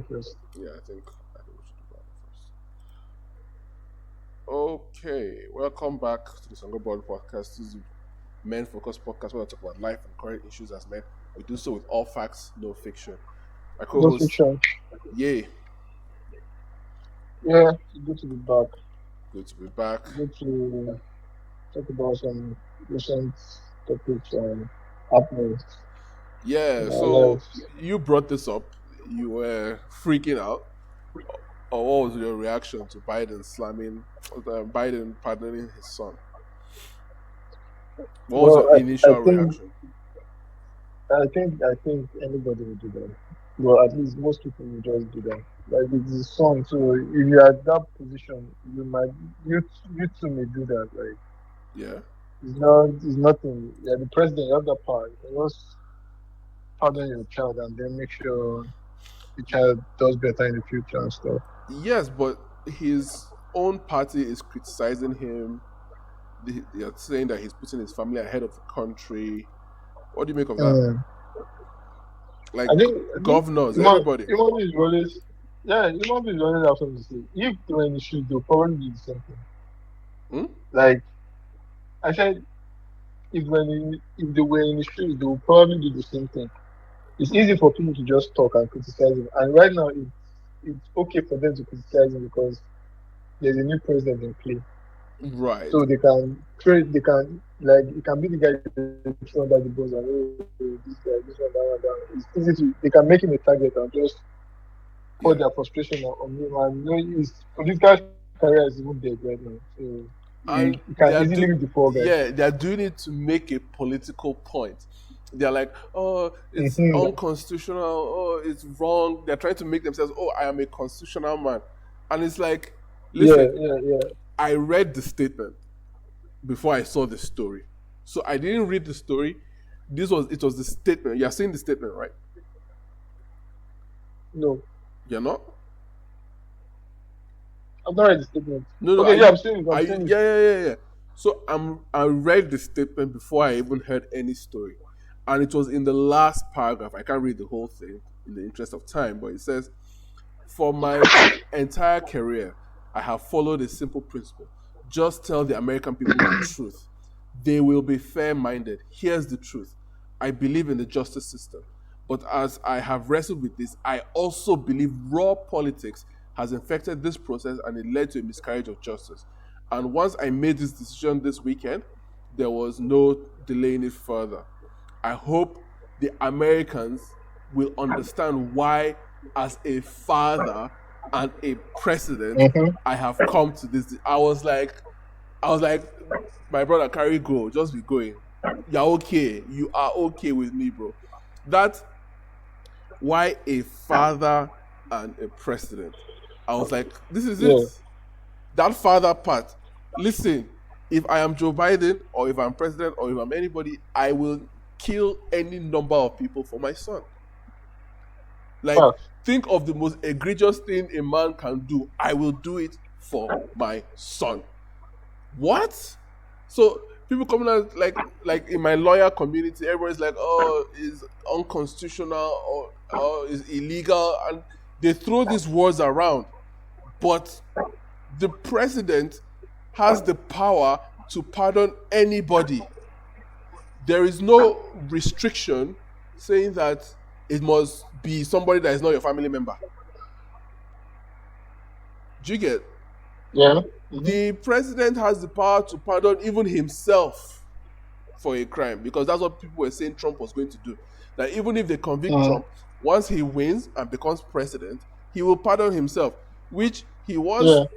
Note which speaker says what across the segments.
Speaker 1: first.
Speaker 2: Yeah, I think we should do that first. Okay, welcome back to the Sango Ball podcast. This is the Men Focus podcast where we talk about life and current issues as men. We do so with all facts, no fiction. My
Speaker 1: No
Speaker 2: co-host,
Speaker 1: fiction.
Speaker 2: Yay,
Speaker 1: Yeah, it's good to be back.
Speaker 2: good to be back.
Speaker 1: Good to talk about some recent topics and happenings
Speaker 2: Yeah,
Speaker 1: in our
Speaker 2: so
Speaker 1: lives.
Speaker 2: you brought this up. You were freaking out. Or what was your reaction to Biden pardoning his son? What was
Speaker 1: Well,
Speaker 2: your
Speaker 1: I
Speaker 2: initial
Speaker 1: think
Speaker 2: reaction?
Speaker 1: I think anybody will do that. Well, at least most people will just do that. Like it's his son, so if you're at that position, you too may do that. Like
Speaker 2: Yeah.
Speaker 1: it's nothing. Yeah, the president, you have that power. You can just pardon your child and then make sure the child does better in the future and stuff.
Speaker 2: Yes, but his own party is criticizing him. They are saying that he's putting his family ahead of the country. What do you make of that?
Speaker 1: Mm.
Speaker 2: Like
Speaker 1: I think
Speaker 2: governors, everybody.
Speaker 1: human beings always yeah, human beings always have something to say. If they were in the shoes, they'll probably do the same thing.
Speaker 2: Hmm?
Speaker 1: Like I said, if they were in the shoes, they will probably do the same thing. It's easy for people to just talk and criticize him. And right now it's okay for them to criticize him because there's a new president in play.
Speaker 2: Right.
Speaker 1: So they can like it can be the guy they throw under the bus and this guy, this one, that one, that one. It's easy to they can make him a target and just pour
Speaker 2: Yeah.
Speaker 1: their frustration on him. And you know, his political career is even dead right now. So
Speaker 2: And
Speaker 1: he can easily be the fall guy.
Speaker 2: they're doing it to make a political point. They're like, oh, it's
Speaker 1: Hmm.
Speaker 2: unconstitutional. Oh, it's wrong. They're trying to make themselves, oh, I am a constitutional man. And it's like,
Speaker 1: Yeah,
Speaker 2: listen,
Speaker 1: yeah, yeah.
Speaker 2: I read the statement before I saw the story. So I didn't read the story. It was the statement. You're seeing the statement, right?
Speaker 1: No,
Speaker 2: You're not?
Speaker 1: I've not read the statement.
Speaker 2: No, no,
Speaker 1: Okay, yeah, I'm seeing it. I'm
Speaker 2: are you
Speaker 1: seeing it.
Speaker 2: yeah, yeah. So I read the statement before I even heard any story. And it was in the last paragraph. I can't read the whole thing in the interest of time, but it says, for my entire career, I have followed a simple principle. Just tell the American people the truth. They will be fair minded. Here's the truth. I believe in the justice system. But as I have wrestled with this, I also believe raw politics has infected this process and it led to a miscarriage of justice. And once I made this decision this weekend, there was no delaying it further. I hope the Americans will understand why, as a father and a president,
Speaker 1: Hmm.
Speaker 2: I have come to this. I was like, my brother, carry go, just be going. You're okay. You are okay with me, bro. That's why a father and a president. I was like, this is it.
Speaker 1: Yeah.
Speaker 2: That father part. Listen, if I am Joe Biden or if I'm president or if I'm anybody, I will kill any number of people for my son. Like,
Speaker 1: Facts.
Speaker 2: think of the most egregious thing a man can do. I will do it for my son. What? So people coming out like in my lawyer community, everybody's like, oh, it's unconstitutional or is illegal, and they throw these words around. But the president has the power to pardon anybody. There is no restriction saying that it must be somebody that is not your family member. Do you get?
Speaker 1: Yeah. Hmm.
Speaker 2: The president has the power to pardon even himself for a crime because that's what people were saying Trump was going to do. That even if they convict
Speaker 1: Hmm.
Speaker 2: Trump, once he wins and becomes president, he will pardon himself, which he was.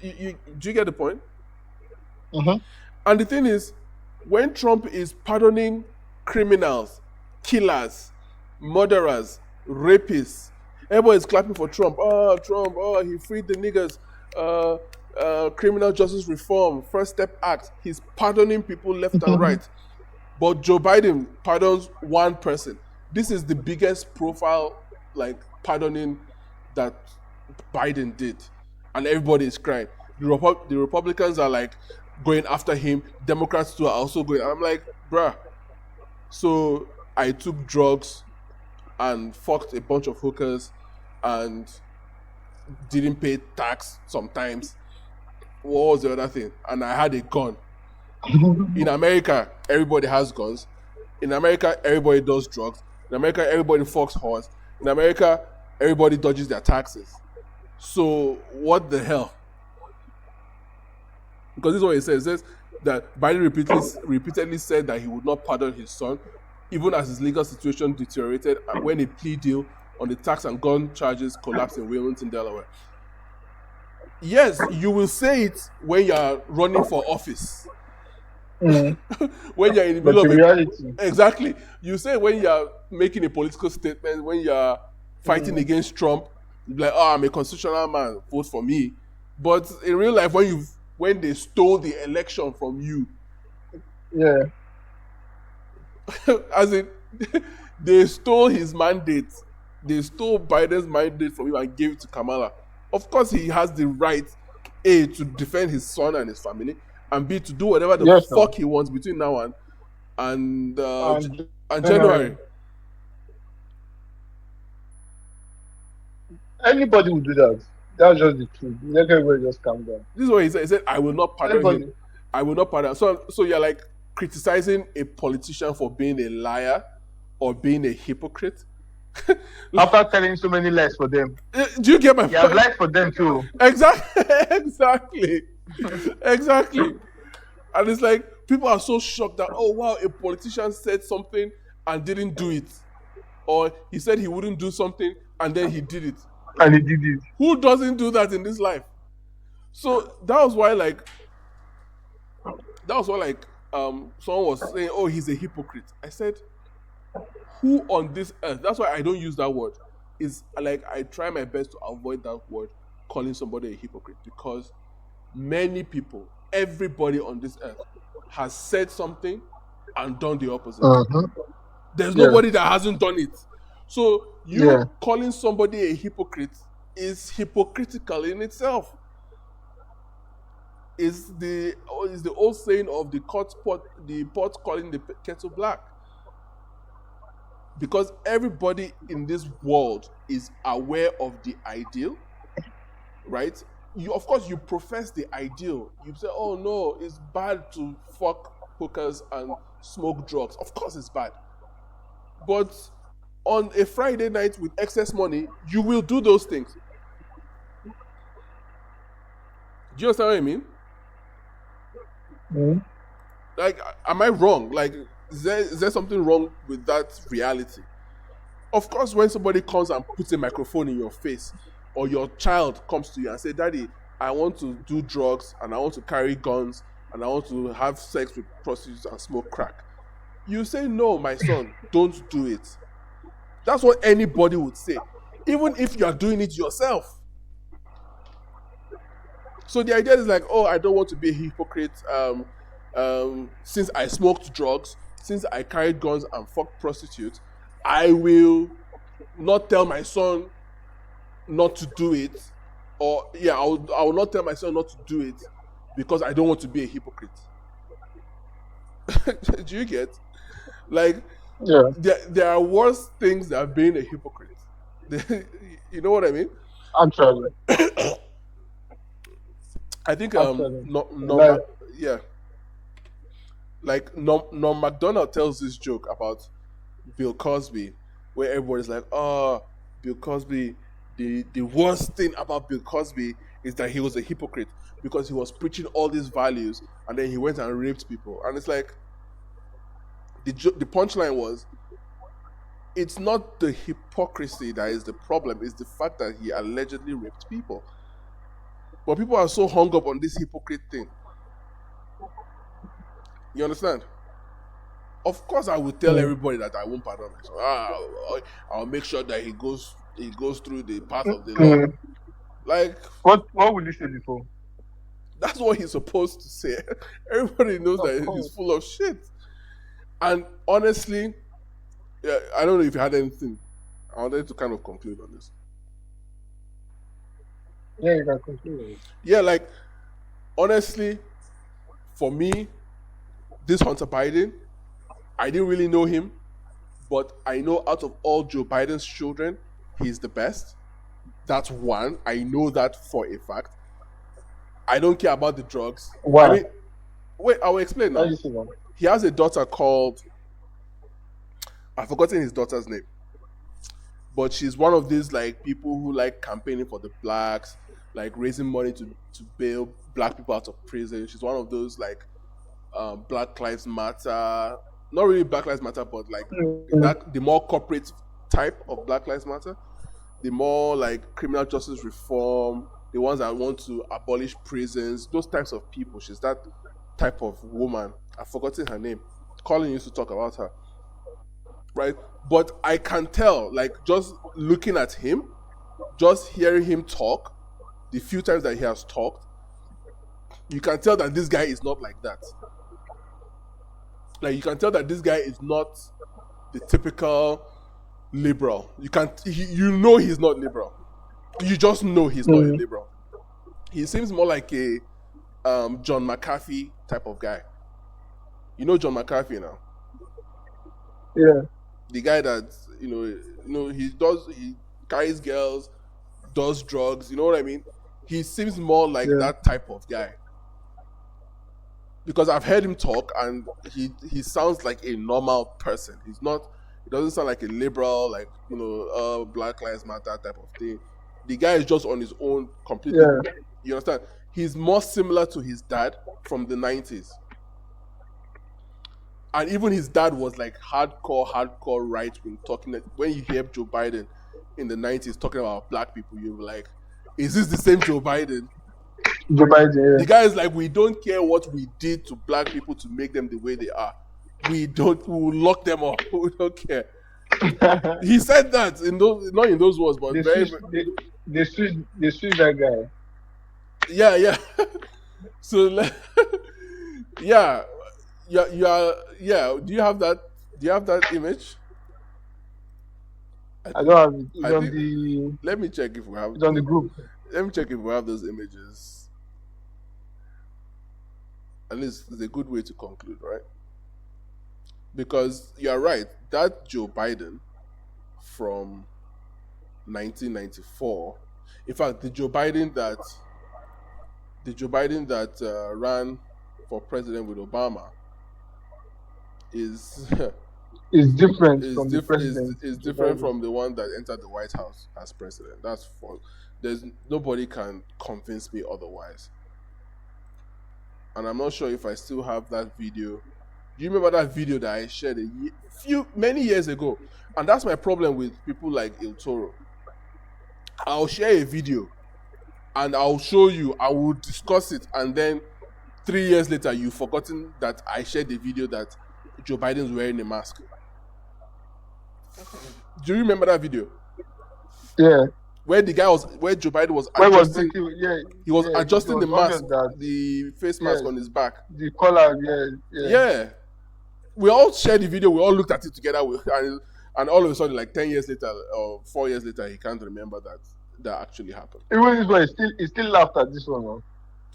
Speaker 1: Yeah.
Speaker 2: Do you get the point?
Speaker 1: Hmm.
Speaker 2: And the thing is, when Trump is pardoning criminals, killers, murderers, rapists, everyone is clapping for Trump. Oh, Trump! Oh, he freed the niggas. Uh, Criminal Justice Reform, First Step Act. He's pardoning people left and
Speaker 1: Hmm.
Speaker 2: right. But Joe Biden pardons one person. This is the biggest profile, like, pardoning that Biden did. And everybody is crying. The Republicans are like going after him. Democrats too are also going. I'm like, bruh. So I took drugs and fucked a bunch of hookers and didn't pay tax sometimes. What was the other thing? And I had a gun. In America, everybody has guns. In America, everybody does drugs. In America, everybody fucks horse. In America, everybody dodges their taxes. So what the hell? Because this is what it says. It says that Biden repeatedly said that he would not pardon his son, even as his legal situation deteriorated when a plea deal on the tax and gun charges collapsed in Wilmington, Delaware. Yes, you will say it when you're running for office.
Speaker 1: Mm.
Speaker 2: When you're in the
Speaker 1: But
Speaker 2: middle
Speaker 1: in
Speaker 2: of
Speaker 1: reality,
Speaker 2: it. Exactly. You say when you're making a political statement, when you're fighting
Speaker 1: mm,
Speaker 2: against Trump, you're like, oh, I'm a constitutional man, vote for me. But in real life, when they stole the election from you,
Speaker 1: yeah,
Speaker 2: as in they stole his mandate, they stole Biden's mandate from him and gave it to Kamala. Of course, he has the right, A, to defend his son and his family, and B, to do whatever the
Speaker 1: yes, no.
Speaker 2: fuck he wants between now and
Speaker 1: And
Speaker 2: and
Speaker 1: January,
Speaker 2: January.
Speaker 1: anybody would do that. That's just the truth. Let everybody just calm down.
Speaker 2: This is what he said. He said, "I will not pardon him.
Speaker 1: Anybody,
Speaker 2: I will not pardon." So you're like criticizing a politician for being a liar or being a hypocrite.
Speaker 1: after telling so many lies for them,
Speaker 2: Do you get my
Speaker 1: he has
Speaker 2: point?
Speaker 1: lied for them too.
Speaker 2: Exactly, exactly, exactly. And it's like people are so shocked that, oh wow, a politician said something and didn't do it, or he said he wouldn't do something and then he did it.
Speaker 1: And he did it.
Speaker 2: Who doesn't do that in this life? So someone was saying, oh, he's a hypocrite. I said, who on this earth? That's why I don't use that word. Is like I try my best to avoid that word, calling somebody a hypocrite, because many people, everybody on this earth, has said something and done the opposite.
Speaker 1: Uh-huh.
Speaker 2: There's
Speaker 1: Yeah,
Speaker 2: nobody that hasn't done it. So you
Speaker 1: yeah.
Speaker 2: calling somebody a hypocrite is hypocritical in itself. Is the old saying of the pot calling the kettle black. Because everybody in this world is aware of the ideal, right? You, of course, you profess the ideal. You say, oh no, it's bad to fuck hookers and smoke drugs. Of course it's bad. But on a Friday night with excess money, you will do those things. Do you understand what I mean?
Speaker 1: Mm.
Speaker 2: Like, am I wrong? Like, is there something wrong with that reality? Of course, when somebody comes and puts a microphone in your face, or your child comes to you and say, Daddy, I want to do drugs and I want to carry guns and I want to have sex with prostitutes and smoke crack. You say, no, my son, don't do it. That's what anybody would say, even if you are doing it yourself. So the idea is like, oh, I don't want to be a hypocrite. Since I smoked drugs, since I carried guns and fucked prostitutes, I will not tell my son not to do it. Or yeah, I will not tell my son not to do it because I don't want to be a hypocrite. Do you get? Like,
Speaker 1: Yeah,
Speaker 2: there are worse things than being a hypocrite. You know what I mean?
Speaker 1: actually,
Speaker 2: I think
Speaker 1: actually.
Speaker 2: Norma,
Speaker 1: Like,
Speaker 2: yeah, like Norm Macdonald tells this joke about Bill Cosby, where everybody's like, "Oh, Bill Cosby." The worst thing about Bill Cosby is that he was a hypocrite because he was preaching all these values and then he went and raped people. And it's like the punchline was, it's not the hypocrisy that is the problem; it's the fact that he allegedly raped people. But people are so hung up on this hypocrite thing. You understand? Of course, I will tell
Speaker 1: mm,
Speaker 2: everybody that I won't pardon my son. I'll make sure that he goes through the path of the law.
Speaker 1: mm.
Speaker 2: Like,
Speaker 1: What will you say before?
Speaker 2: that's what he's supposed to say. Everybody knows
Speaker 1: Of
Speaker 2: that he's
Speaker 1: course.
Speaker 2: full of shit. And honestly, yeah, I don't know if you had anything. I wanted to kind of conclude on this.
Speaker 1: Yeah, you can continue.
Speaker 2: Yeah, like, honestly, for me, this Hunter Biden, I didn't really know him, but I know out of all Joe Biden's children, he's the best. That's one. I know that for a fact. I don't care about the drugs. I
Speaker 1: Why?
Speaker 2: mean, wait, I will explain
Speaker 1: Why do
Speaker 2: now.
Speaker 1: you say that?
Speaker 2: He has a daughter called, I've forgotten his daughter's name, but she's one of these like people who like campaigning for the blacks, like raising money to bail black people out of prison. She's one of those like Black Lives Matter, not really Black Lives Matter, but like
Speaker 1: Mm,
Speaker 2: that the more corporate type of Black Lives Matter, the more like criminal justice reform, the ones that want to abolish prisons, those types of people. She's that type of woman. I've forgotten her name. Colin used to talk about her, right? But I can tell, like just looking at him, just hearing him talk, the few times that he has talked, you can tell that this guy is not like that. Like you can tell that this guy is not the typical liberal. You know he's not liberal. You just know he's not a
Speaker 1: mm,
Speaker 2: liberal. He seems more like a John McAfee type of guy. You know John McAfee now,
Speaker 1: yeah,
Speaker 2: the guy that he carries girls, does drugs. You know what I mean? He seems more like
Speaker 1: yeah,
Speaker 2: that type of guy because I've heard him talk and he sounds like a normal person. He's not. He doesn't sound like a liberal, like Black Lives Matter type of thing. The guy is just on his own, completely.
Speaker 1: yeah,
Speaker 2: You understand? He's more similar to his dad from the 90s. And even his dad was like hardcore right wing talking. When you hear Joe Biden in the 90s talking about black people, you're like, is this the same Joe Biden?
Speaker 1: Joe Biden,
Speaker 2: The guy is like, we don't care what we did to black people to make them the way they are. We will lock them up. We don't care.
Speaker 1: yeah.
Speaker 2: He said that not in those words, but
Speaker 1: they
Speaker 2: very,
Speaker 1: switch, they, they switch that guy.
Speaker 2: yeah, yeah. So yeah, yeah. Do you have that? Do you have that image? I
Speaker 1: I
Speaker 2: think,
Speaker 1: don't have it.
Speaker 2: I think. Let me check if we have.
Speaker 1: It's on the group.
Speaker 2: Let me check if we have those images. At least it's a good way to conclude, right? Because you're right. That Joe Biden from 1994. In fact, the Joe Biden that ran for president with Obama is
Speaker 1: It's different
Speaker 2: is
Speaker 1: from the
Speaker 2: diff-
Speaker 1: president.
Speaker 2: is
Speaker 1: Joe
Speaker 2: different
Speaker 1: Biden.
Speaker 2: from the one that entered the White House as president. That's for there's nobody can convince me otherwise. And I'm not sure if I still have that video. Do you remember that video that I shared many years ago? And that's my problem with people like Il Toro. I'll share a video and I'll show you, I will discuss it, and then 3 years later you've forgotten that I shared the video that Joe Biden's wearing a mask. Do you remember that video?
Speaker 1: Yeah.
Speaker 2: Where Joe Biden was
Speaker 1: Where was
Speaker 2: adjusting,
Speaker 1: breaking? Yeah,
Speaker 2: he was
Speaker 1: yeah. It
Speaker 2: adjusting the
Speaker 1: was obvious
Speaker 2: mask,
Speaker 1: that
Speaker 2: the face
Speaker 1: yes,
Speaker 2: mask on his back.
Speaker 1: the collar. Yeah, yeah.
Speaker 2: Yeah, we all shared the video. We all looked at it together, and all of a sudden, like 10 years later or 4 years later, he can't remember that actually happened.
Speaker 1: Even this one, he still laughed at this one. Huh?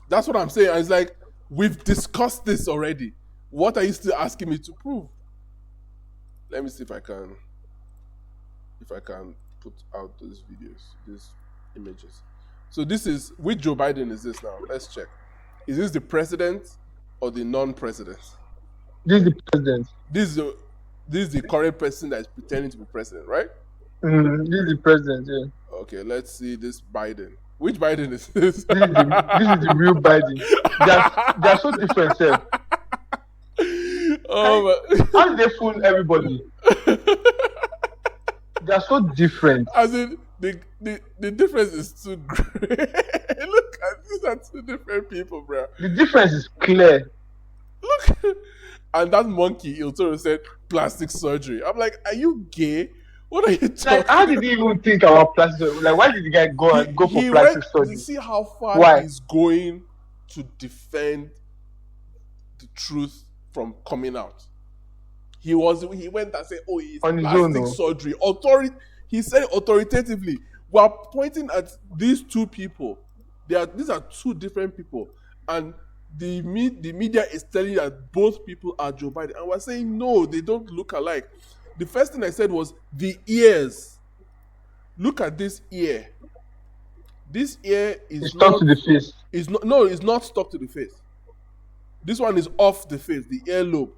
Speaker 2: That's what I'm saying. And it's like we've discussed this already. What are you still asking me to prove? Let me see if I can put out those videos, these images. So this is which Joe Biden is this now? Let's check. Is this the president or the non-president?
Speaker 1: This is the president.
Speaker 2: This is the current person that is pretending to be president, right?
Speaker 1: This is the president. Yeah.
Speaker 2: Okay, let's see this Biden. Which Biden is this?
Speaker 1: This is the real Biden. They're so different, sir.
Speaker 2: Oh
Speaker 1: How did they fool everybody? They're so different.
Speaker 2: As in the difference is too great. Look at these are two different people, bro.
Speaker 1: The difference is clear.
Speaker 2: Look, and that monkey Il Toro said plastic surgery. I'm like, are you gay? What are you talking?
Speaker 1: Like, how did he even think about plastic surgery? Like, why did the guy go for plastic surgery?
Speaker 2: You see how far
Speaker 1: Why?
Speaker 2: he's going to defend the truth from coming out. He went and said, "Oh, it's
Speaker 1: On his own,
Speaker 2: plastic
Speaker 1: no?
Speaker 2: surgery." He said authoritatively. We are pointing at these two people. These are two different people, and the media is telling you that both people are Joe Biden, and we're saying no, they don't look alike. The first thing I said was the ears. Look at this ear. This ear
Speaker 1: It's stuck to the face.
Speaker 2: it's not stuck to the face. This one is off the face, the earlobe.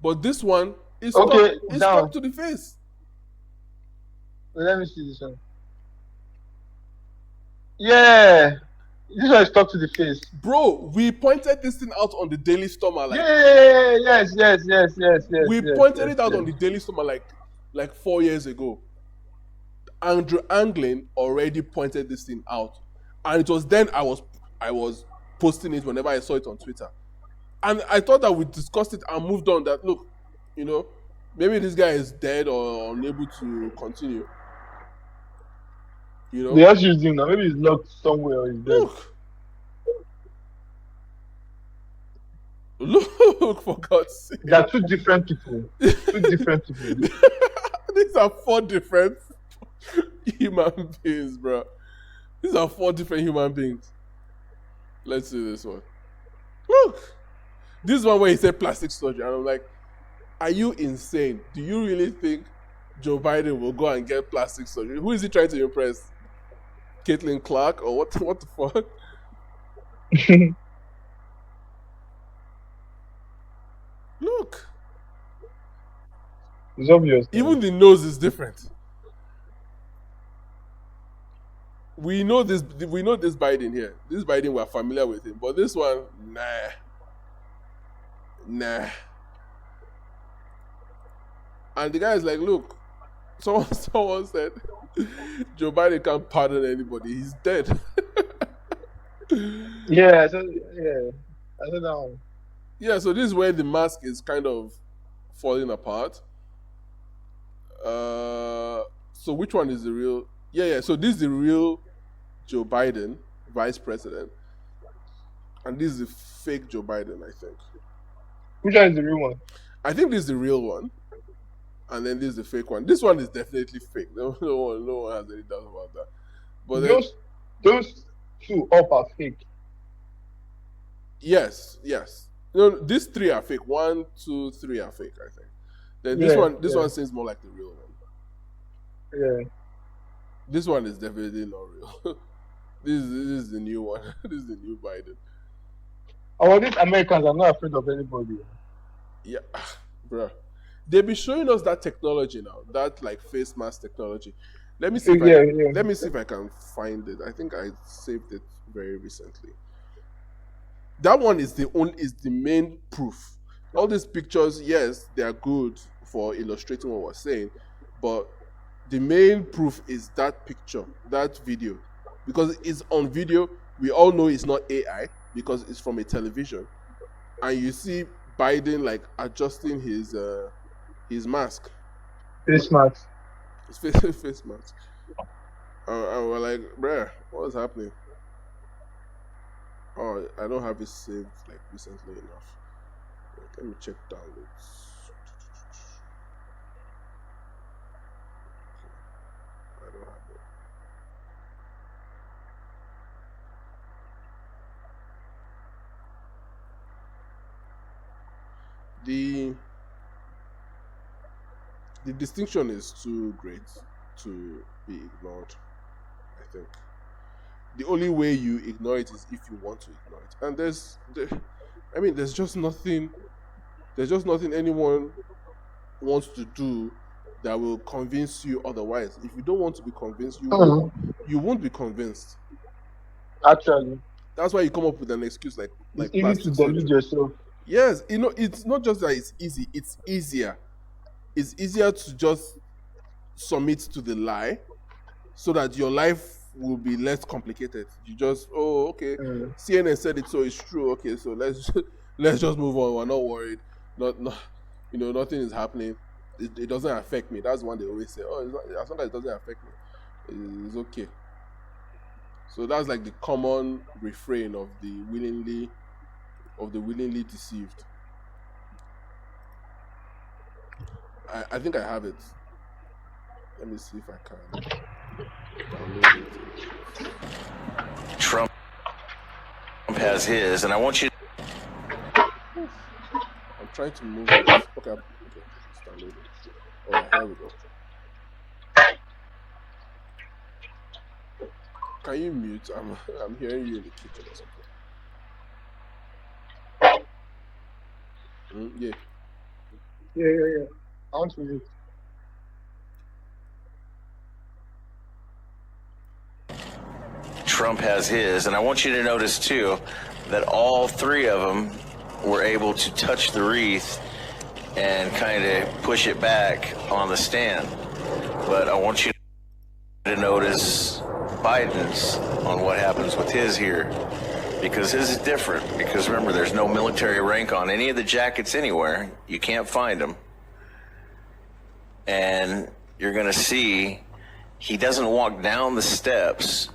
Speaker 2: But this one
Speaker 1: Okay,
Speaker 2: is stuck
Speaker 1: down.
Speaker 2: to the face.
Speaker 1: Let me see this one. Yeah, this one is stuck to the face.
Speaker 2: Bro, we pointed this thing out on the Daily Stormer
Speaker 1: Yeah, yes, yes, yes, yes, yes,
Speaker 2: we
Speaker 1: yes,
Speaker 2: pointed
Speaker 1: yes,
Speaker 2: it out
Speaker 1: yes.
Speaker 2: on the Daily Stormer like 4 years ago. Andrew Anglin already pointed this thing out, and it was then I was posting it whenever I saw it on Twitter, and I thought that we discussed it and moved on. That look, maybe this guy is dead or unable to continue.
Speaker 1: They just used him now. Maybe he's locked somewhere or he's dead.
Speaker 2: Look, for God's sake.
Speaker 1: They are two different people. Two different people.
Speaker 2: These are 4 different human beings, bro. These are 4 different human beings. Let's see this one. Look. This one where he said plastic surgery, and I'm like, are you insane? Do you really think Joe Biden will go and get plastic surgery? Who is he trying to impress? Caitlin Clark or what the fuck? Look.
Speaker 1: It's obvious.
Speaker 2: Even the nose is different. We know this Biden here. This Biden, we're familiar with him. But this one, nah. And the guy is like, look, someone said Joe Biden can't pardon anybody. He's dead.
Speaker 1: Yeah, I said that one.
Speaker 2: Yeah, so this is where the mask is kind of falling apart. So which one is the real? Yeah. So this is the real Joe Biden, vice president, and this is the fake Joe Biden, I think.
Speaker 1: Which one is the real one?
Speaker 2: I think this is the real one, and then this is the fake one. This one is definitely fake. No one has any doubt about that. But
Speaker 1: those 2 up are fake.
Speaker 2: Yes. No, these 3 are fake. 1, 2, 3 are fake, I think. Then this one seems more like the real one.
Speaker 1: Yeah.
Speaker 2: This one is definitely not real. This is the new one. This is the new Biden.
Speaker 1: Oh, these Americans are not afraid of anybody.
Speaker 2: Yeah, bro. They be showing us that technology now, that like face mask technology. Let me see if I can find it. I think I saved it very recently. That one is the main proof. All these pictures, yes, they are good for illustrating what we're saying, but the main proof is that picture, that video, because it's on video. We all know it's not AI because it's from a television, and you see Biden like adjusting his mask,
Speaker 1: face mask.
Speaker 2: his face mask. And we're like, bruh, what is happening? Oh, I don't have it saved like recently enough. Let me check downloads. I don't have it. The distinction is too great to be ignored, I think. The only way you ignore it is if you want to ignore it. And there's just nothing anyone wants to do that will convince you otherwise. If you don't want to be convinced, you won't be convinced.
Speaker 1: Actually,
Speaker 2: that's why you come up with an excuse like
Speaker 1: it's easy to delude yourself.
Speaker 2: Yes, it's not just that it's easy, it's easier. It's easier to just submit to the lie so that your life will be less complicated. You just, okay, CNN said it, so it's true. Okay, so let's just move on. We're not worried. Not nothing is happening. It doesn't affect me. That's one they always say. Oh, as long as it doesn't affect me, it's okay. So that's like the common refrain of the willingly deceived. I think I have it. Let me see if I can download it.
Speaker 3: Trump has his, and I want you.
Speaker 2: I'm trying to move it. Okay, it's downloaded. Oh, here we go. Can you mute? I'm hearing you in the kitchen or something. Yeah.
Speaker 1: Yeah. I want to read.
Speaker 3: Trump has his, and I want you to notice too that all three of them were able to touch the wreath and kind of push it back on the stand. But I want you to notice Biden's on what happens with his here, because his is different. Because remember, there's no military rank on any of the jackets anywhere. You can't find them. And you're going to see he doesn't walk down the steps.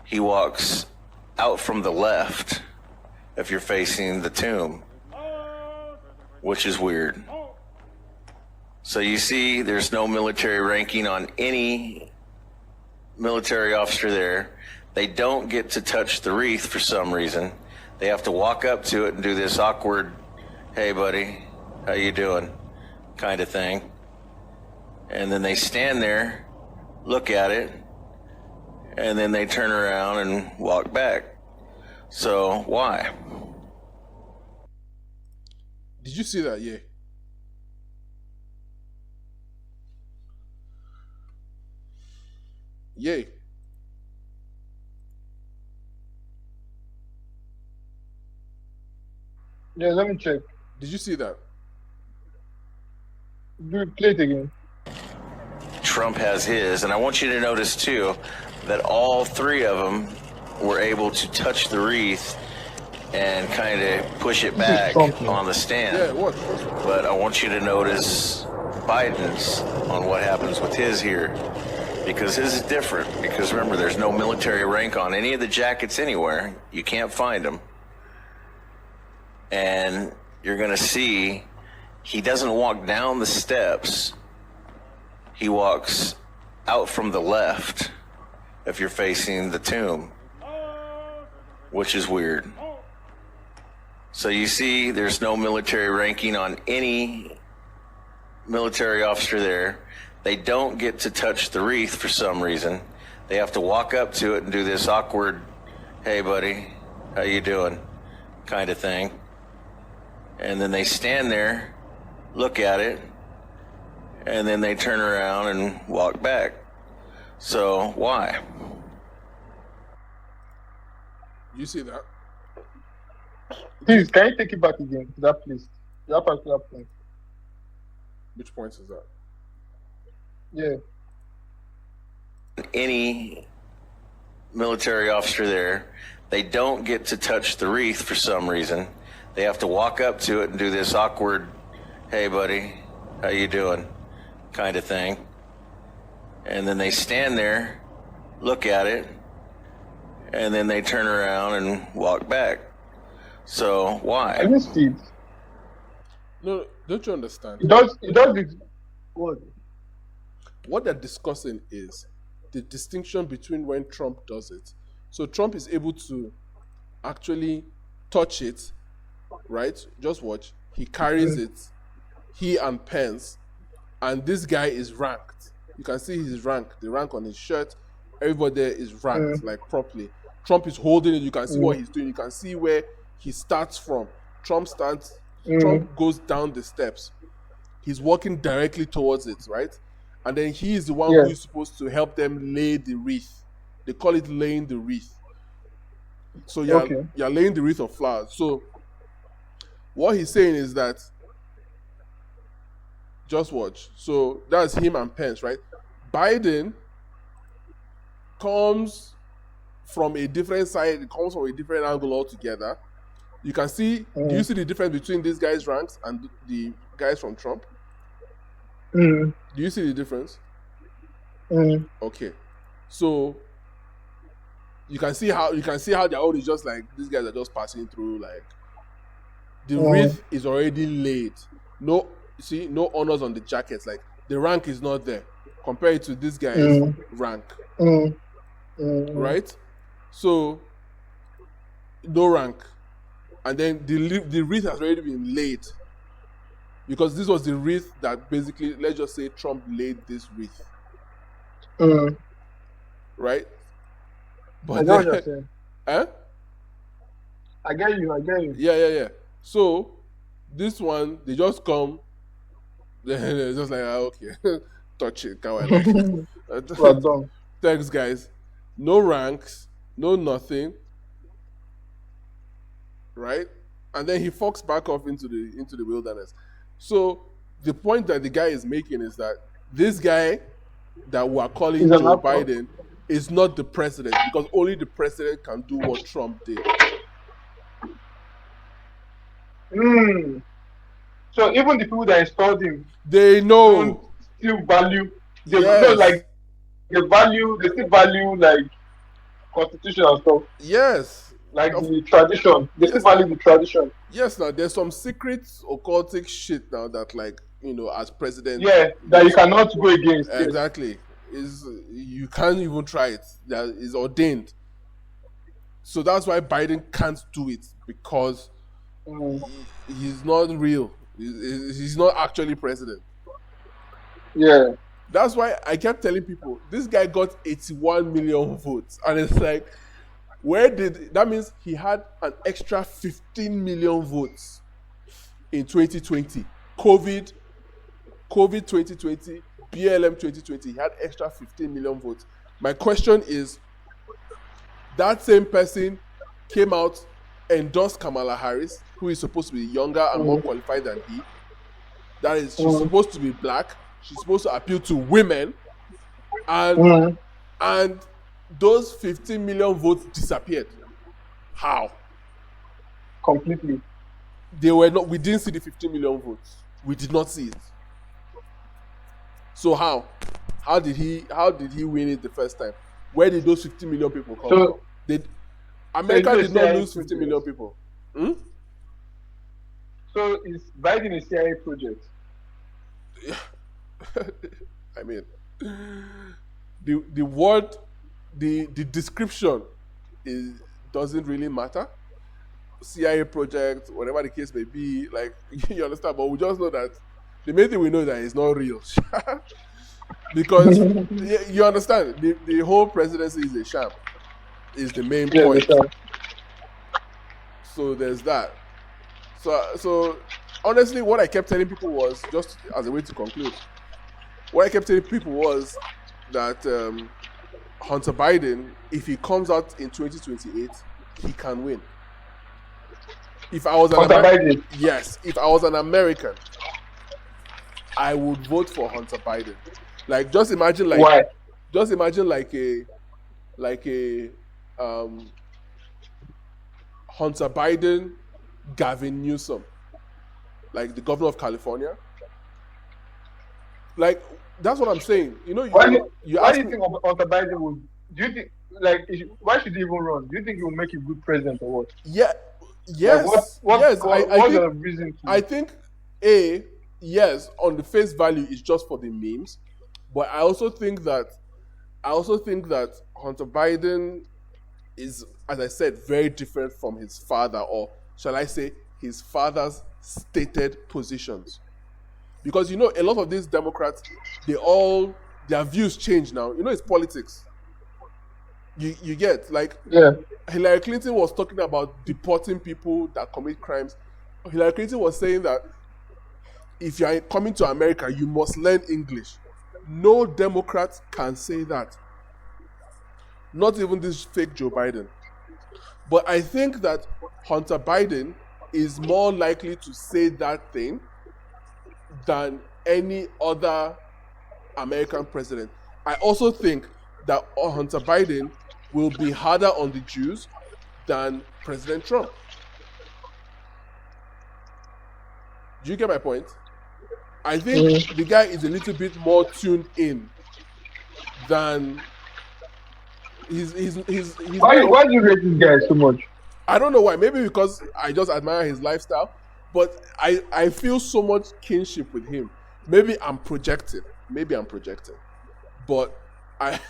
Speaker 3: He walks out from the left if you're facing the tomb, which is weird. So you see there's no military ranking on any military officer there. They don't get to touch the wreath for some reason. They have to walk up to it and do this awkward, hey buddy, how you doing, kind of thing. And then they stand there, look at it, and then they turn around and walk back. So why?
Speaker 2: Did you see that? Yeah. Yay.
Speaker 1: Yeah, let me check.
Speaker 2: Did you see that?
Speaker 1: Play it again.
Speaker 3: Trump has his, and I want you to notice too that all three of them were able to touch the wreath and kind of push it back on the stand.
Speaker 2: Yeah, what?
Speaker 3: But I want you to notice Biden's on what happens with his here, because his is different. Because remember, there's no military rank on any of the jackets anywhere. You can't find them. And you're going to see he doesn't walk down the steps. He walks out from the left if you're facing the tomb, which is weird. So you see there's no military ranking on any military officer there. They don't get to touch the wreath for some reason. They have to walk up to it and do this awkward, hey buddy, how you doing, kind of thing. And then they stand there, look at it, and then they turn around and walk back. So why?
Speaker 2: You see that?
Speaker 1: Please, can you take it back again to that place? That particular point.
Speaker 2: Which point is that?
Speaker 1: Yeah.
Speaker 3: Any military officer there, they don't get to touch the wreath for some reason. They have to walk up to it and do this awkward, hey buddy, how you doing, kind of thing. And then they stand there, look at it, and then they turn around and walk back. So why?
Speaker 1: I missed it.
Speaker 2: No, don't you understand?
Speaker 1: It does this. What?
Speaker 2: What they're discussing is the distinction between when Trump does it. So Trump is able to actually touch it, right? Just watch. He carries it, he and Pence, and this guy is ranked. You can see his rank, the rank on his shirt. Everybody there is ranked, like properly. Trump is holding it. You can see what he's doing. You can see where he starts from. Trump goes down the steps. He's walking directly towards it, right? And then he is the one who is supposed to help them lay the wreath. They call it laying the wreath. So you're laying the wreath of flowers. So what he's saying is that, just watch. So that's him and Pence, right? Biden comes from a different side. It comes from a different angle altogether. You can see, do you see the difference between these guys' ranks and the guys from Trump? Do you see the difference? Okay. So you can see how their own is just like, these guys are just passing through, like the wreath is already laid. No honors on the jackets. Like the rank is not there compared to this guy's rank. Right? So no rank. And then the wreath has already been laid. Because this was the wreath that basically, let's just say Trump laid this wreath. Right?
Speaker 1: I
Speaker 2: But
Speaker 1: get what you're
Speaker 2: then,
Speaker 1: saying.
Speaker 2: eh?
Speaker 1: I get you. I get you.
Speaker 2: Yeah. So this one, they just come, they're just like, okay, touch it, how I like.
Speaker 1: Well done.
Speaker 2: Thanks, guys. No ranks, no nothing, right? And then he fucks back off into the wilderness. So the point that the guy is making is that this guy that we're calling
Speaker 1: He's an
Speaker 2: Joe
Speaker 1: actor.
Speaker 2: Biden is not the president because only the president can do what Trump did.
Speaker 1: Mm. So even the people that installed him
Speaker 2: They
Speaker 1: don't
Speaker 2: know.
Speaker 1: still value. They no
Speaker 2: Yes.
Speaker 1: like they value. They still value like constitution and stuff.
Speaker 2: Yes.
Speaker 1: Like
Speaker 2: Of-
Speaker 1: the tradition. They still
Speaker 2: yes, now.
Speaker 1: value the tradition.
Speaker 2: Yes, now there's some secret occultic shit now that, like, as president,
Speaker 1: Yeah, that you cannot go against. Yes.
Speaker 2: exactly, is you can't even try it. That is ordained. So that's why Biden can't do it because
Speaker 1: Mm.
Speaker 2: he's not real. He's not actually president.
Speaker 1: Yeah.
Speaker 2: That's why I kept telling people this guy got 81 million votes, and it's like, that means he had an extra 15 million votes in 2020. COVID 2020, BLM 2020, he had extra 15 million votes. My question is, that same person came out, endorsed Kamala Harris, who is supposed to be younger and more qualified than he. That is, she's supposed to be black. She's supposed to appeal to women. And those 15 million votes disappeared. How?
Speaker 1: Completely.
Speaker 2: We didn't see the 15 million votes. We did not see it. So how? How did he win it the first time? Where did those 50 million people come from? America did not lose 50 million people.
Speaker 1: So is Biden a CIA project?
Speaker 2: I mean, the word, the description doesn't really matter. CIA project, whatever the case may be, like, you understand. But we just know that the main thing we know is that it's not real, because you understand the whole presidency is a sham. Is the main point. So there's that. So honestly, what I kept telling people was, just as a way to conclude, what I kept telling people was that Hunter Biden, if he comes out in 2028, he can win. If I was if I was an American, I would vote for Hunter Biden. Like, just imagine like
Speaker 1: Why?
Speaker 2: Just imagine like a Hunter Biden, Gavin Newsom, like the governor of California. Like, that's what I'm saying.
Speaker 1: Why do you think Hunter Biden would? Do you think, like, why should he even run? Do you think he will make a good president or what?
Speaker 2: Yeah. Yes.
Speaker 1: What's the reason?
Speaker 2: I think yes, on the face value, it's just for the memes, but I also think that Hunter Biden is, as I said, very different from his father, or shall I say, his father's stated positions. Because a lot of these Democrats, their views change now. It's politics. You get, like, Hillary Clinton was talking about deporting people that commit crimes. Hillary Clinton was saying that if you are coming to America, you must learn English. No Democrat can say that. Not even this fake Joe Biden. But I think that Hunter Biden is more likely to say that thing than any other American president. I also think that Hunter Biden will be harder on the Jews than President Trump. Do you get my point? I think the guy is a little bit more tuned in than he's
Speaker 1: Why do you rate this guy so much?
Speaker 2: I don't know why. Maybe because I just admire his lifestyle, but I feel so much kinship with him. Maybe I'm projecting, but I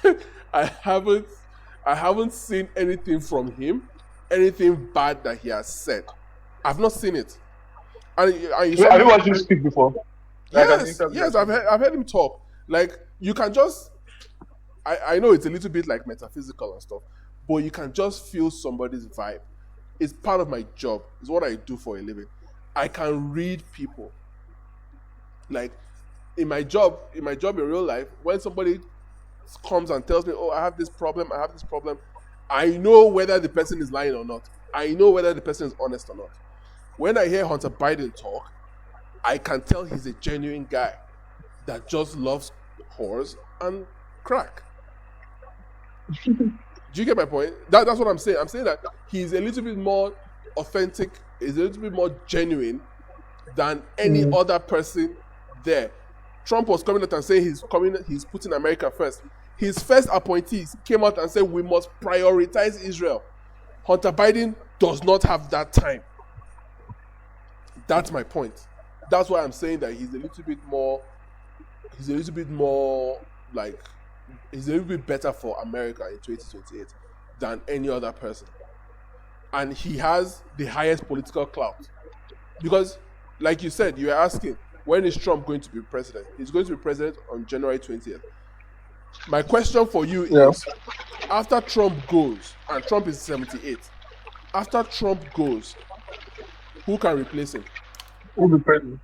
Speaker 2: haven't seen anything from him, anything bad that he has said. I've not seen it.
Speaker 1: Have you watched him speak before?
Speaker 2: Yes, I've heard him talk. Like, you can just, I know it's a little bit like metaphysical and stuff, but you can just feel somebody's vibe. It's part of my job. It's what I do for a living. I can read people. Like in my job in real life, when somebody comes and tells me, "Oh, I have this problem," I know whether the person is lying or not. I know whether the person is honest or not. When I hear Hunter Biden talk, I can tell he's a genuine guy that just loves whores and crack. Do you get my point? That's what I'm saying. I'm saying that he's a little bit more authentic, he's a little bit more genuine than any other person there. Trump was coming out and saying he's putting America first. His first appointees came out and said we must prioritize Israel. Hunter Biden does not have that time. That's my point. That's why I'm saying that he's a little bit more like, he's a little bit better for America in 2028 than any other person. And he has the highest political clout. Because, like you said, you were asking, when is Trump going to be president? He's going to be president on January 20th. My question for you is, after Trump goes, and Trump is 78, after Trump goes, who can replace him?
Speaker 1: Who will be president?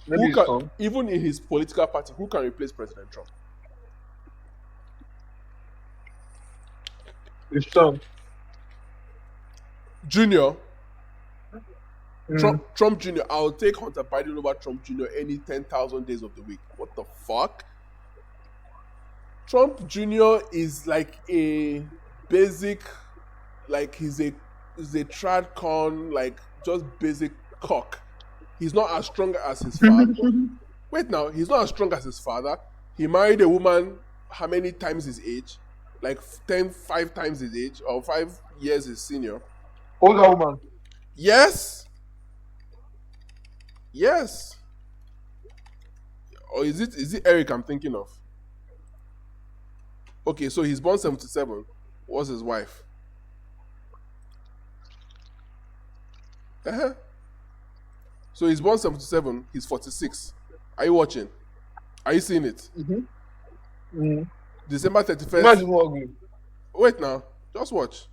Speaker 1: Maybe his son.
Speaker 2: Even in his political party, who can replace President Trump?
Speaker 1: His son.
Speaker 2: Junior. Trump Jr. I'll take Hunter Biden over Trump Jr. any 10,000 days of the week. What the fuck? Trump Jr. is like a basic, like he's a trad con, like just basic cock. He's not as strong as his father. Wait now, he's not as strong as his father. He married a woman how many times his age? Like 5 times his age, or 5 years his senior.
Speaker 1: Older woman.
Speaker 2: Yes. Or is it Eric I'm thinking of? Okay, so he's born 77. What's his wife? So he's born 77. He's 46. Are you watching? Are you seeing it? December 31st. Wait now. Just watch.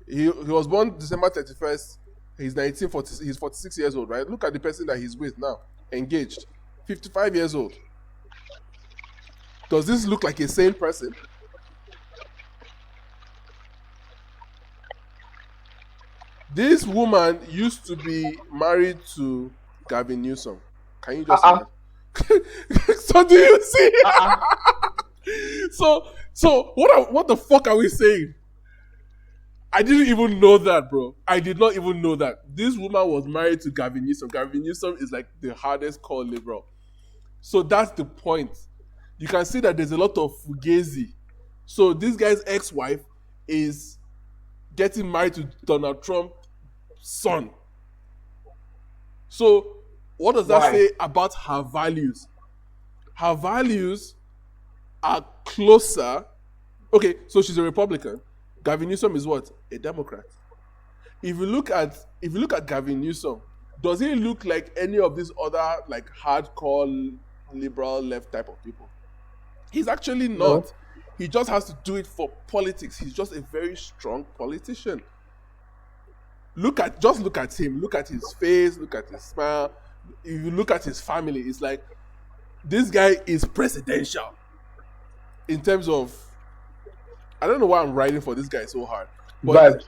Speaker 2: He was born December 31st. He's 1940. He's 46 years old, right? Look at the person that he's with now. Engaged. 55 years old. Does this look like a sane person? This woman used to be married to Gavin Newsom. Can you just imagine? So do you see? So what the fuck are we saying? I didn't even know that, bro. I did not even know that. This woman was married to Gavin Newsom. Gavin Newsom is like the hardest core liberal. So that's the point. You can see that there's a lot of fugazi. So this guy's ex-wife is getting married to Donald Trump's son. So what does that say about her values? Her values are closer. Okay, so she's a Republican. Gavin Newsom is what? A Democrat. If you look at Gavin Newsom, does he look like any of these other like hardcore liberal left type of people? He's actually not. No. He just has to do it for politics. He's just a very strong politician. Look at him. Look at his face. Look at his smile. If you look at his family, it's like this guy is presidential. In terms of, I don't know why I'm writing for this guy so hard. But,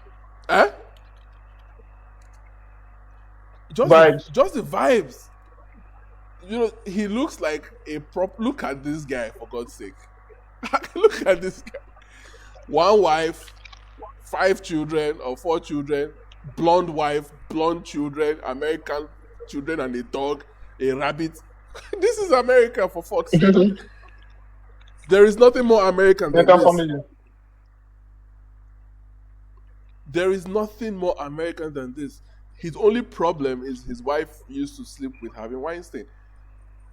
Speaker 1: vibes.
Speaker 2: Just the vibes. You know, he looks like a prop. Look at this guy, for God's sake. Look at this guy. 1 wife, 5 children or 4 children, blonde wife, blonde children, American children and a dog, a rabbit. This is America, for fuck's sake. There is nothing more American than this.
Speaker 1: Family.
Speaker 2: There is nothing more American than this. His only problem is his wife used to sleep with Harvey Weinstein.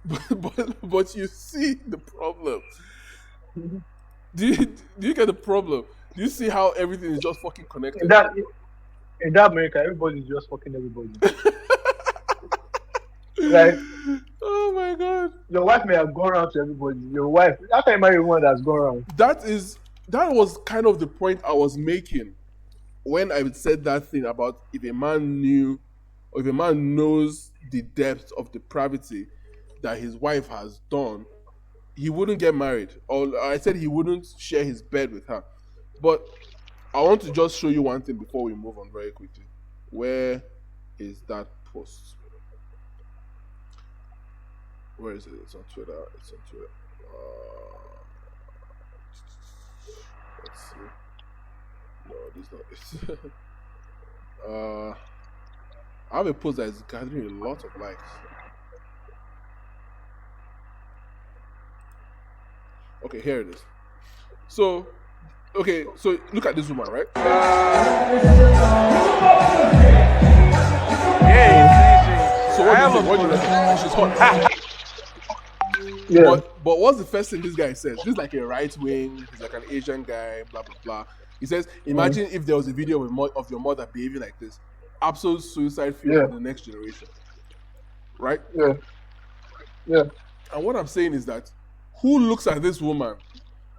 Speaker 2: But you see the problem. Do you get the problem? Do you see how everything is just fucking connected?
Speaker 1: In that America, everybody's just fucking everybody. Like,
Speaker 2: oh my god.
Speaker 1: Your wife may have gone around to everybody. Your wife, how can you marry a woman that's gone around?
Speaker 2: That is that was kind of the point I was making when I said that thing about if a man knew or if a man knows the depth of depravity that his wife has done, he wouldn't get married. Or I said he wouldn't share his bed with her. But I want to just show you one thing before we move on very quickly. Where is that post? Where is it? It's on Twitter. It's on Twitter. Let's see. No, this is not it. I have a post that is gathering a lot of likes. Okay, here it is. So, okay, so look at this woman, right? So what do you reckon? She's hot.
Speaker 1: Yeah.
Speaker 2: But what's the first thing this guy says? This is like a right wing, he's like an Asian guy, blah blah blah. He says, imagine if there was a video of your mother behaving like this. Absolute suicide field for the next generation. Right?
Speaker 1: Yeah. Yeah.
Speaker 2: And what I'm saying is that who looks at this woman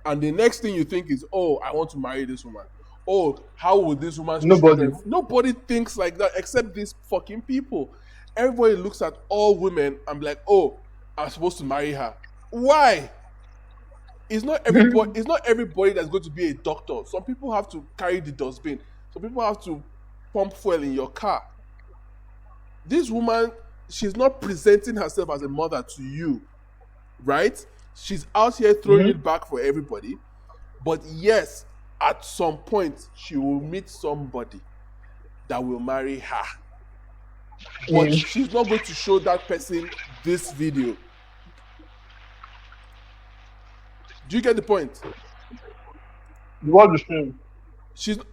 Speaker 2: and the next thing you think is, oh, I want to marry this woman. Oh, how would this woman's children? Nobody thinks like that except these fucking people. Everybody looks at all women and be like, oh, I'm supposed to marry her. Why? It's not everybody. It's not everybody that's going to be a doctor. Some people have to carry the dustbin. Some people have to pump fuel in your car. This woman, she's not presenting herself as a mother to you, right? She's out here throwing it back for everybody. But yes, at some point, she will meet somebody that will marry her. But she's not going to show that person this video. Do you get the point?
Speaker 1: What the stream?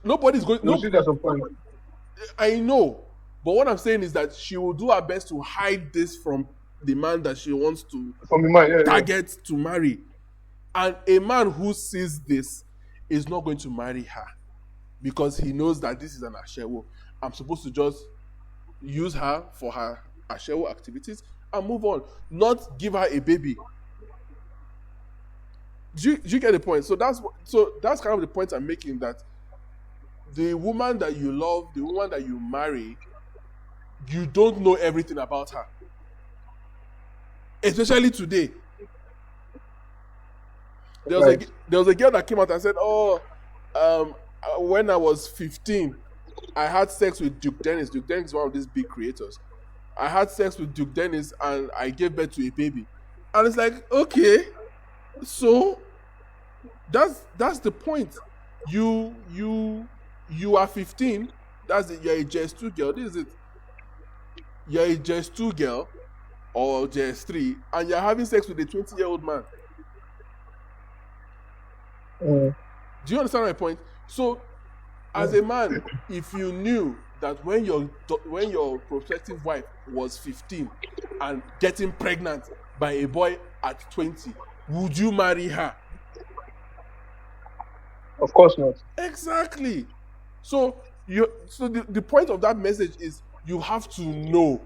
Speaker 2: Nobody's going.
Speaker 1: No, see that's a point.
Speaker 2: I know, but what I'm saying is that she will do her best to hide this from the man that she wants to target to marry. And a man who sees this is not going to marry her because he knows that this is an ashewo. I'm supposed to just use her for her ashewo activities and move on, not give her a baby. Do you get the point? So that's kind of the point I'm making, that the woman that you love, the woman that you marry, you don't know everything about her. Especially today. There was a girl that came out and said, when I was 15, I had sex with Duke Dennis. Duke Dennis is one of these big creators. I had sex with Duke Dennis and I gave birth to a baby. And it's like, okay, so that's the point. You are 15. That's it. You're a JS2 girl. This is it. You're a JS2 girl or JS3, and you're having sex with a 20-year-old man. Do you understand my point? So, as a man, if you knew that when your prospective wife was 15 and getting pregnant by a boy at 20, would you marry her?
Speaker 1: Of course not.
Speaker 2: Exactly. So the point of that message is you have to know,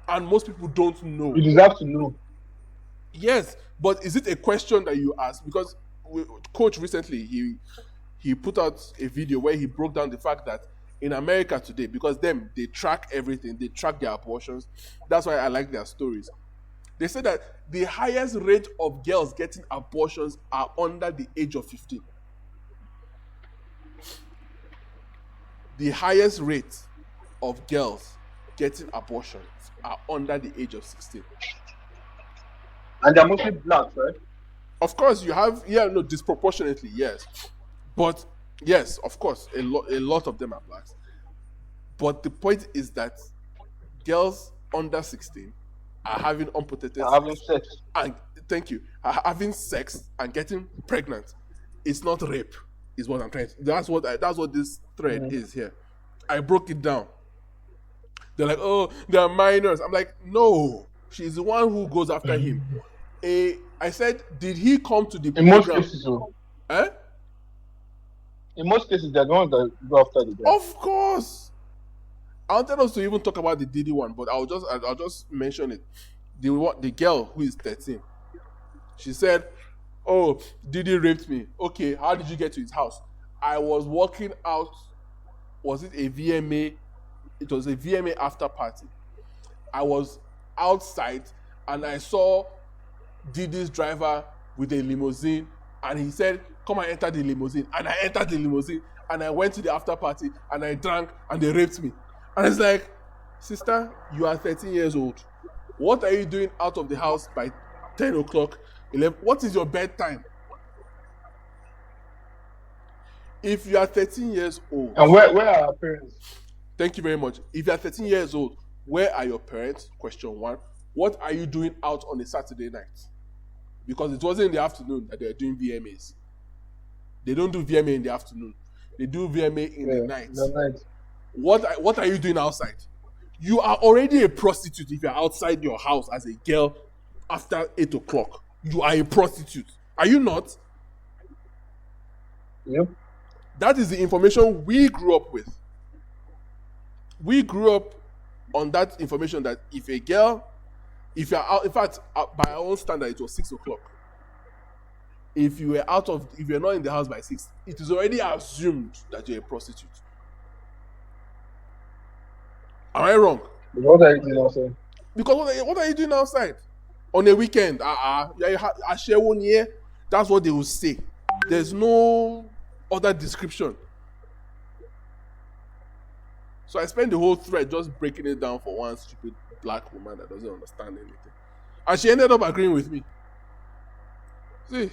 Speaker 2: and most people don't know.
Speaker 1: You deserve to know.
Speaker 2: Yes, but is it a question that you ask? Because Coach recently he put out a video where he broke down the fact that in America today, because they track everything, they track their abortions. That's why I like their stories. They said that the highest rate of girls getting abortions are under the age of 15. The highest rate of girls getting abortions are under the age of 16.
Speaker 1: And they're mostly black, right?
Speaker 2: Of course, you have, disproportionately, yes. But, yes, of course, a lot of them are blacks. But the point is that girls under 16 are having unprotected
Speaker 1: sex.
Speaker 2: And, thank you. Are having sex and getting pregnant. It's not rape, is what I'm trying to. That's what this thread is here. I broke it down. They're like, oh, they're minors. I'm like, no. She's the one who goes after him. I said, did he come to the
Speaker 1: program? In most cases, so. In most cases, they're the ones that go after the guy.
Speaker 2: Of course. I wanted us to even talk about the Diddy one, but I'll just mention it. The girl who is 13, she said, Oh, Diddy raped me. Okay, how did you get to his house? I was walking out. Was it a VMA? It was a VMA after party. I was outside and I saw Diddy's driver with a limousine, and he said, "Come and enter the limousine." And I entered the limousine, and I went to the after party, and I drank, and they raped me. And it's like, sister, you are 13 years old. What are you doing out of the house by 10 o'clock, 11? What is your bedtime? If you are 13 years old,
Speaker 1: And where are our parents?
Speaker 2: thank you very much. If you are 13 years old, where are your parents? Question one. What are you doing out on a Saturday night? Because it wasn't in the afternoon that they were doing VMAs. They don't do VMA in the afternoon. They do VMA in the night.
Speaker 1: The night.
Speaker 2: What are you doing outside? You are already a prostitute if you're outside your house as a girl after 8 o'clock. You are a prostitute. Are you not?
Speaker 1: Yep.
Speaker 2: That is the information we grew up with. We grew up on that information that if a girl, if you're out, in fact, by our own standard, it was 6 o'clock. If you're not in the house by 6, it is already assumed that you're a prostitute. Am I wrong?
Speaker 1: What are you doing outside?
Speaker 2: Because what are you doing outside? On a weekend? That's what they will say. There's no other description. So I spent the whole thread just breaking it down for one stupid black woman that doesn't understand anything. And she ended up agreeing with me. See,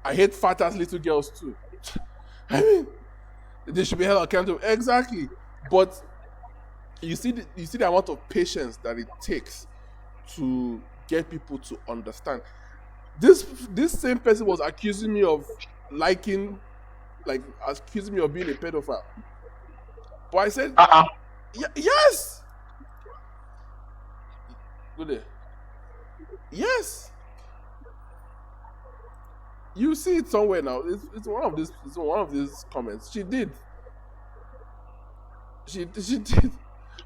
Speaker 2: I hate fat ass little girls too. I mean, they should be held accountable. Exactly. But you see the amount of patience that it takes to get people to understand. This same person was accusing me of accusing me of being a pedophile. But I said, yes. Good day. Yes. You see it somewhere now. It's one of these comments. She did. She did.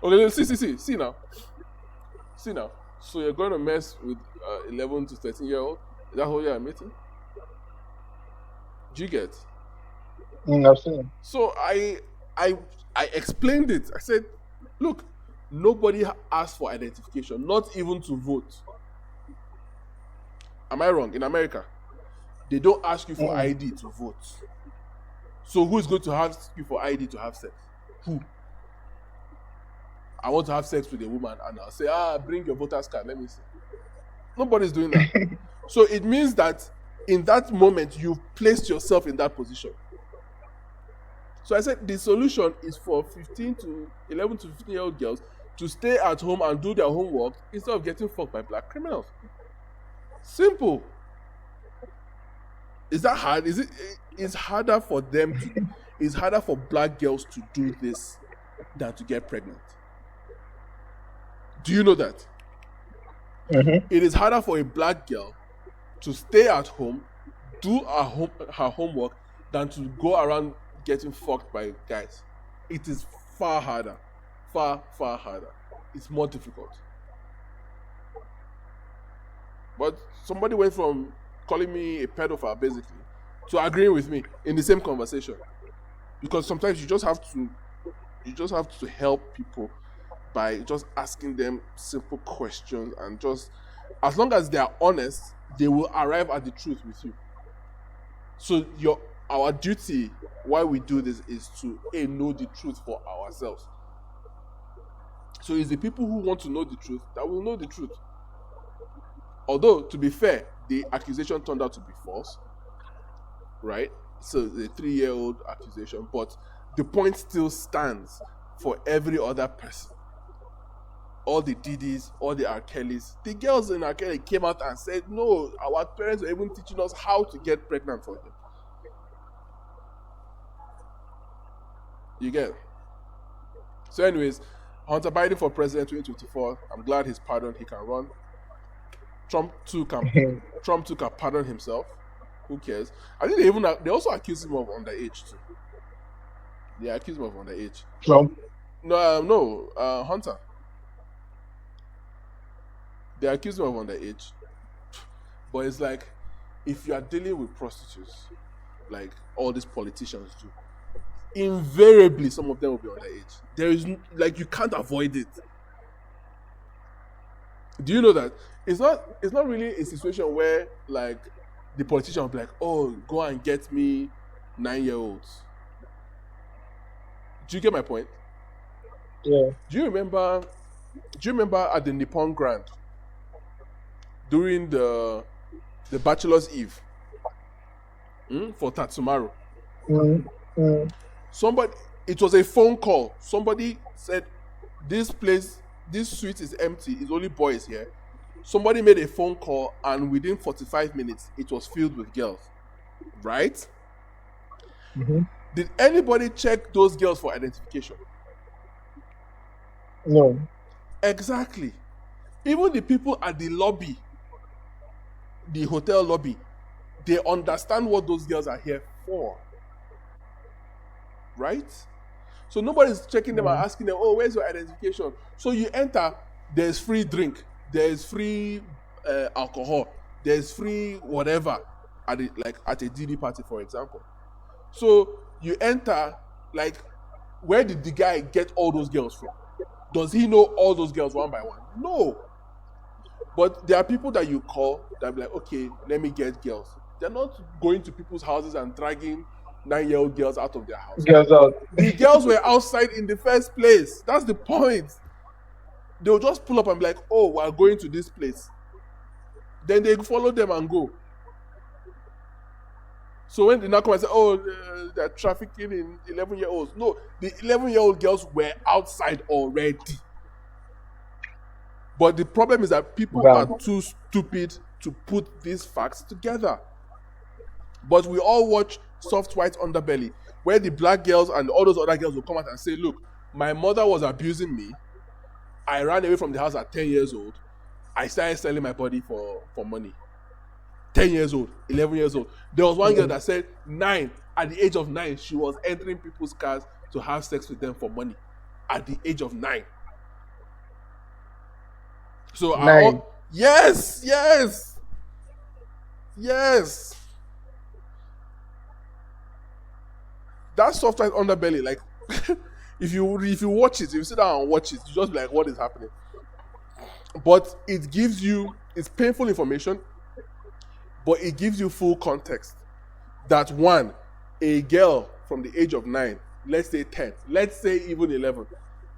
Speaker 2: Okay, see now. See now. So you're going to mess with 11 to 13-year-old? Is that who you're admitting? Do you get?
Speaker 1: I've seen it.
Speaker 2: So I explained it. I said, look, nobody asked for identification, not even to vote. Am I wrong? In America, they don't ask you for ID to vote. So who is going to ask you for ID to have sex? Who? I want to have sex with a woman and I'll say, bring your voter's card, let me see. Nobody's doing that. So it means that in that moment, you've placed yourself in that position. So I said the solution is for 11 to 15-year-old girls to stay at home and do their homework instead of getting fucked by black criminals. Simple. Is that hard? It's harder for them to, it's harder for black girls to do this than to get pregnant. Do you know that?
Speaker 1: Mm-hmm.
Speaker 2: It is harder for a black girl to stay at home, do her homework, than to go around getting fucked by guys. It is far harder. Far, far harder. It's more difficult. But somebody went from calling me a pedophile, basically, to agreeing with me in the same conversation. Because sometimes you just have to help people by just asking them simple questions, and just as long as they are honest, they will arrive at the truth with you. So our duty while we do this is to know the truth for ourselves. So it's the people who want to know the truth that will know the truth. Although, to be fair, the accusation turned out to be false, right? So the 3-year-old accusation, but the point still stands for every other person. All the Didis, all the R. Kellys, the girls in R. Kelly came out and said, no, our parents were even teaching us how to get pregnant for him. You get it? So anyways, Hunter Biden for president 2024. I'm glad he's pardoned. He can run. Trump too can pardon himself. Who cares? I think they also accuse him of underage too. They accuse him of underage.
Speaker 1: Trump?
Speaker 2: No, Hunter. They accuse him of underage. But it's like, if you are dealing with prostitutes, like all these politicians do, invariably some of them will be underage. There is like you can't avoid it. Do you know that it's not really a situation where like the politician will be like, oh, go and get me 9-year-olds. Do you get my point?
Speaker 1: Yeah.
Speaker 2: Do you remember at the Nippon Grand during the Bachelor's Eve for Tatsumaru?
Speaker 1: Mm, mm,
Speaker 2: It was a phone call. Somebody said, this suite is empty. It's only boys here. Somebody made a phone call, and within 45 minutes, it was filled with girls. Right?
Speaker 1: mhm.
Speaker 2: Did anybody check those girls for identification?
Speaker 1: No.
Speaker 2: Exactly. Even the people at the lobby, the hotel lobby, they understand what those girls are here for. Right? So nobody's checking them and asking them, oh, where's your identification? So you enter, there's free drink, there's free alcohol, there's free whatever at a DD party, for example. So you enter, like, where did the guy get all those girls from? Does he know all those girls one by one? No. But there are people that you call that be like, okay, let me get girls. They're not going to people's houses and dragging 9-year-old girls out of their house.
Speaker 1: Girls out.
Speaker 2: The girls were outside in the first place. That's the point. They'll just pull up and be like, oh, we're going to this place. Then they follow them and go. So when they now come and say, oh, they're trafficking in 11-year-olds. No, the 11-year-old girls were outside already. But the problem is that people are too stupid to put these facts together. But we all watch Soft White Underbelly, where the black girls and all those other girls will come out and say, look, my mother was abusing me. I ran away from the house at 10 years old. I started selling my body for money. 10 years old, 11 years old. There was one girl that said 9. At the age of 9, she was entering people's cars to have sex with them for money. At the age of 9. So
Speaker 1: 9.
Speaker 2: Yes. That Soft White Underbelly, like, if you watch it, if you sit down and watch it, you just be like, what is happening? But it's painful information, but it gives you full context. That one, a girl from the age of 9, let's say 10, let's say even 11,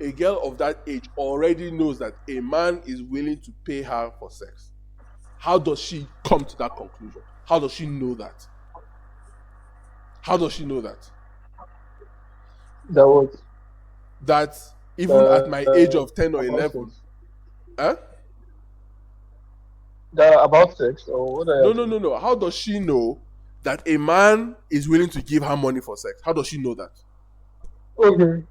Speaker 2: a girl of that age already knows that a man is willing to pay her for sex. How does she come to that conclusion? How does she know that?
Speaker 1: That was.
Speaker 2: That even at my age of 10 or 11.
Speaker 1: Sex.
Speaker 2: Huh?
Speaker 1: About sex or what?
Speaker 2: No. How does she know that a man is willing to give her money for sex? How does she know that?
Speaker 1: Okay.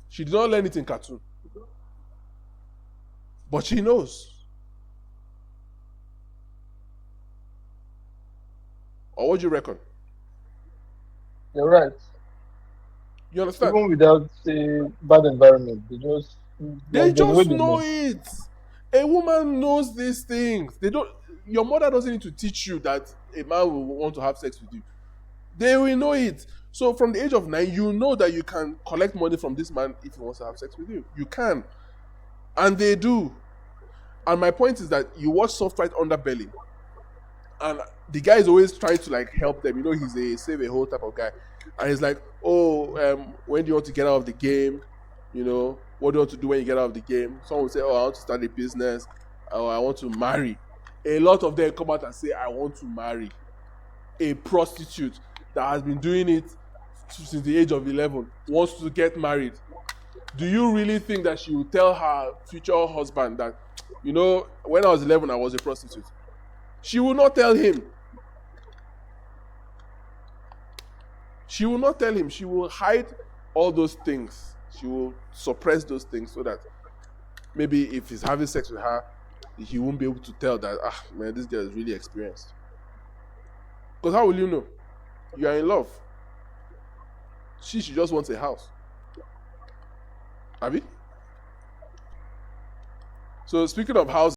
Speaker 2: She did not learn it in cartoon. But she knows. Or what do you reckon?
Speaker 1: You're right.
Speaker 2: You understand?
Speaker 1: Even without, say, bad environment,
Speaker 2: they just know it. A woman knows these things. Your mother doesn't need to teach you that a man will want to have sex with you. They will know it. So from the age of 9, you know that you can collect money from this man if he wants to have sex with you. You can. And they do. And my point is that you watch Soft White Underbelly, and the guy is always trying to like help them. You know, he's a save a whole type of guy. And he's like, oh, when do you want to get out of the game? You know, what do you want to do when you get out of the game? Someone will say, oh, I want to start a business, or I want to marry. A lot of them come out and say, I want to marry. A prostitute that has been doing it since the age of 11 wants to get married. Do you really think that she will tell her future husband that, you know, when I was 11, I was a prostitute? She will not tell him. She will not tell him. She will hide all those things. She will suppress those things so that maybe if he's having sex with her, he won't be able to tell that, man, this girl is really experienced. Because how will you know? You are in love. She just wants a house. Abi? So speaking of house,